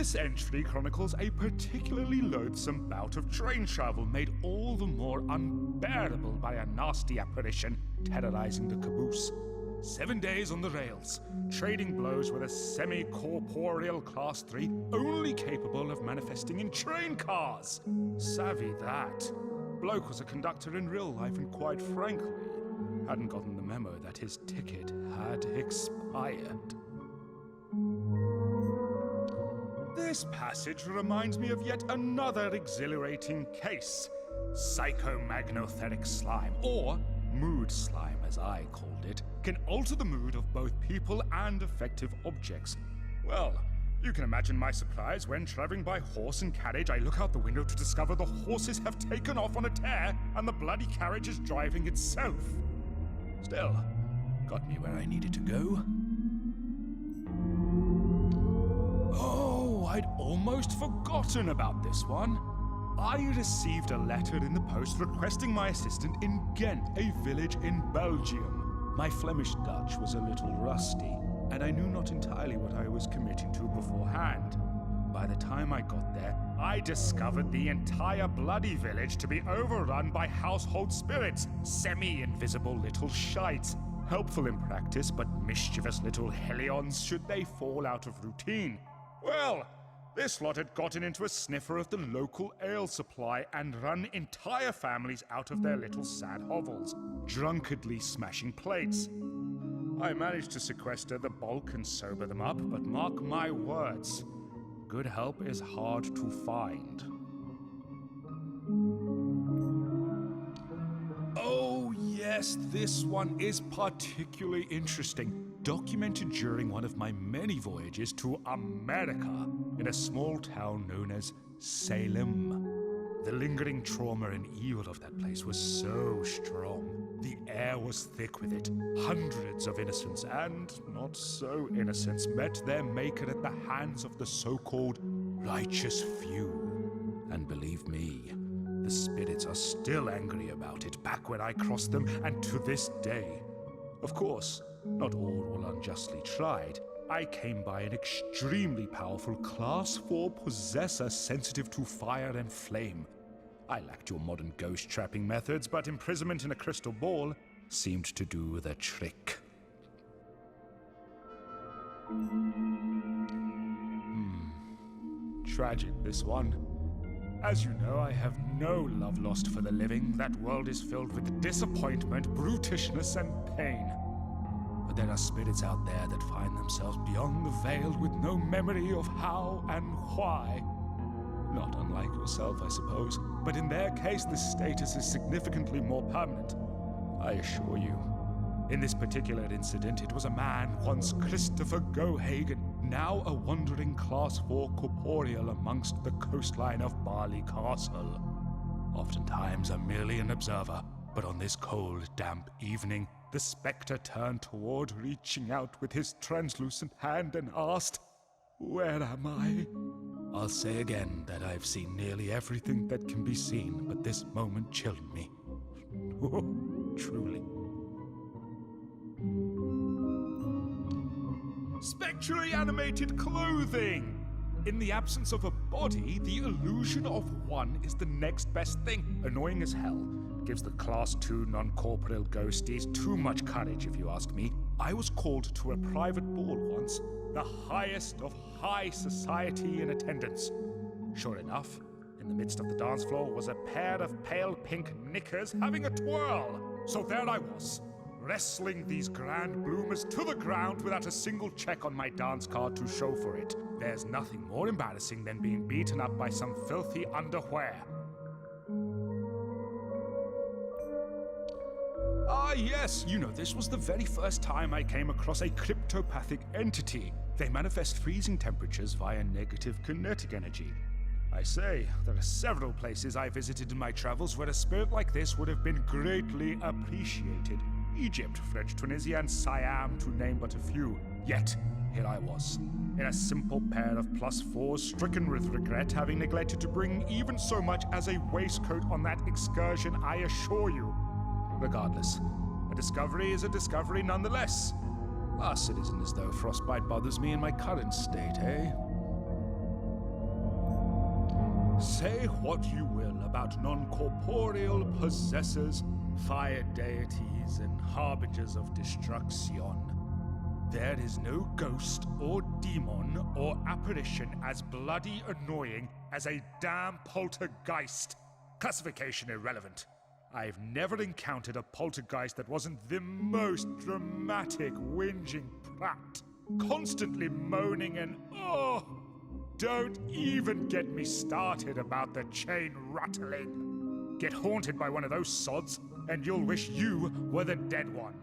This entry chronicles a particularly loathsome bout of train travel made all the more unbearable by a nasty apparition terrorizing the caboose. 7 days on the rails, trading blows with a semi-corporeal Class 3 only capable of manifesting in train cars. Savvy that. Bloke was a conductor in real life and quite frankly, hadn't gotten the memo that his ticket had expired. This passage reminds me of yet another exhilarating case. Psychomagnetheric slime, or mood slime as I called it, can alter the mood of both people and affective objects. Well, you can imagine my surprise when, traveling by horse and carriage, I look out the window to discover the horses have taken off on a tear and the bloody carriage is driving itself. Still, got me where I needed to go. Oh, I'd almost forgotten about this one. I received a letter in the post requesting my assistant in Ghent, a village in Belgium. My Flemish Dutch was a little rusty, and I knew not entirely what I was committing to beforehand. By the time I got there, I discovered the entire bloody village to be overrun by household spirits, semi-invisible little shites. Helpful in practice, but mischievous little hellions should they fall out of routine. Well, this lot had gotten into a sniffer of the local ale supply and run entire families out of their little sad hovels, drunkenly smashing plates. I managed to sequester the bulk and sober them up, but mark my words, good help is hard to find. Oh yes, this one is particularly interesting. Documented during one of my many voyages to America in a small town known as Salem. The lingering trauma and evil of that place was so strong. The air was thick with it. Hundreds of innocents and not so innocents met their maker at the hands of the so-called righteous few. And believe me, the spirits are still angry about it back when I crossed them and to this day. Of course, not all were unjustly tried. I came by an extremely powerful Class 4 possessor sensitive to fire and flame. I lacked your modern ghost trapping methods, but imprisonment in a crystal ball seemed to do the trick. Tragic, this one. As you know, I have no love lost for the living. That world is filled with disappointment, brutishness, and pain. But there are spirits out there that find themselves beyond the veil with no memory of how and why. Not unlike yourself, I suppose, but in their case the status is significantly more permanent, I assure you. In this particular incident, it was a man, once Christopher Gohagen, now a wandering Class 4 corporeal amongst the coastline of Barley Castle. Oftentimes I'm merely an observer, but on this cold, damp evening, the spectre turned toward, reaching out with his translucent hand and asked, "Where am I?" I'll say again that I've seen nearly everything that can be seen, but this moment chilled me. Truly. Spectrally animated clothing! In the absence of a body, the illusion of one is the next best thing. Annoying as hell. Gives the Class 2 non-corporeal ghosties too much courage, if you ask me. I was called to a private ball once, the highest of high society in attendance. Sure enough, in the midst of the dance floor was a pair of pale pink knickers having a twirl. So there I was, wrestling these grand bloomers to the ground without a single check on my dance card to show for it. There's nothing more embarrassing than being beaten up by some filthy underwear. Ah yes, you know, this was the very first time I came across a cryptopathic entity. They manifest freezing temperatures via negative kinetic energy. I say, there are several places I visited in my travels where a spirit like this would have been greatly appreciated. Egypt, French Tunisia, and Siam, to name but a few. Yet, here I was, in a simple pair of +4s, stricken with regret, having neglected to bring even so much as a waistcoat on that excursion, I assure you. Regardless, a discovery is a discovery nonetheless. Plus, it isn't as though frostbite bothers me in my current state, eh? Say what you will about non-corporeal possessors, fire deities, and harbingers of destruction. There is no ghost or demon or apparition as bloody annoying as a damn poltergeist. Classification irrelevant. I've never encountered a poltergeist that wasn't the most dramatic, whinging prat, constantly moaning and don't even get me started about the chain rattling. Get haunted by one of those sods, and you'll wish you were the dead one.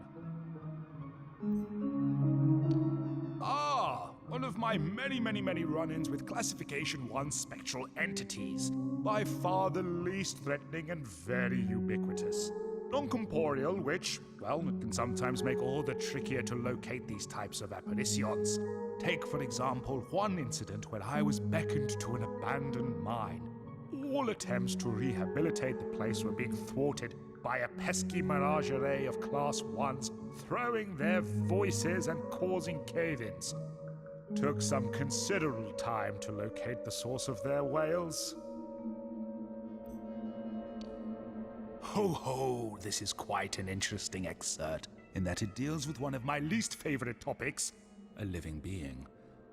One of my many run-ins with Classification 1 spectral entities. By far the least threatening and very ubiquitous. Non-corporeal, which, well, it can sometimes make all the trickier to locate these types of apparitions. Take, for example, one incident where I was beckoned to an abandoned mine. All attempts to rehabilitate the place were being thwarted by a pesky menagerie of Class 1s throwing their voices and causing cave-ins. Took some considerable time to locate the source of their wails. Ho ho, this is quite an interesting excerpt, in that it deals with one of my least favorite topics, a living being.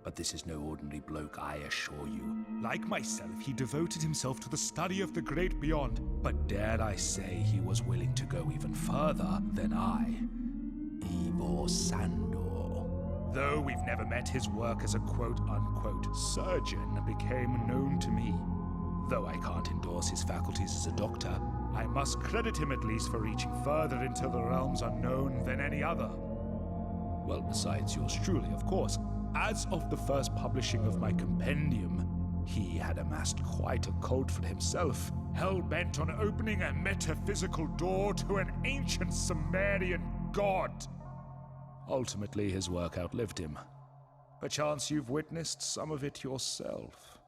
But this is no ordinary bloke, I assure you. Like myself, he devoted himself to the study of the great beyond, but dare I say he was willing to go even further than I. Ivo Sandor. Though we've never met, his work as a quote-unquote surgeon became known to me. Though I can't endorse his faculties as a doctor, I must credit him at least for reaching further into the realms unknown than any other. Well, besides yours truly, of course. As of the first publishing of my compendium, he had amassed quite a cult for himself, hell-bent on opening a metaphysical door to an ancient Sumerian god. Ultimately, his work outlived him. Perchance you've witnessed some of it yourself.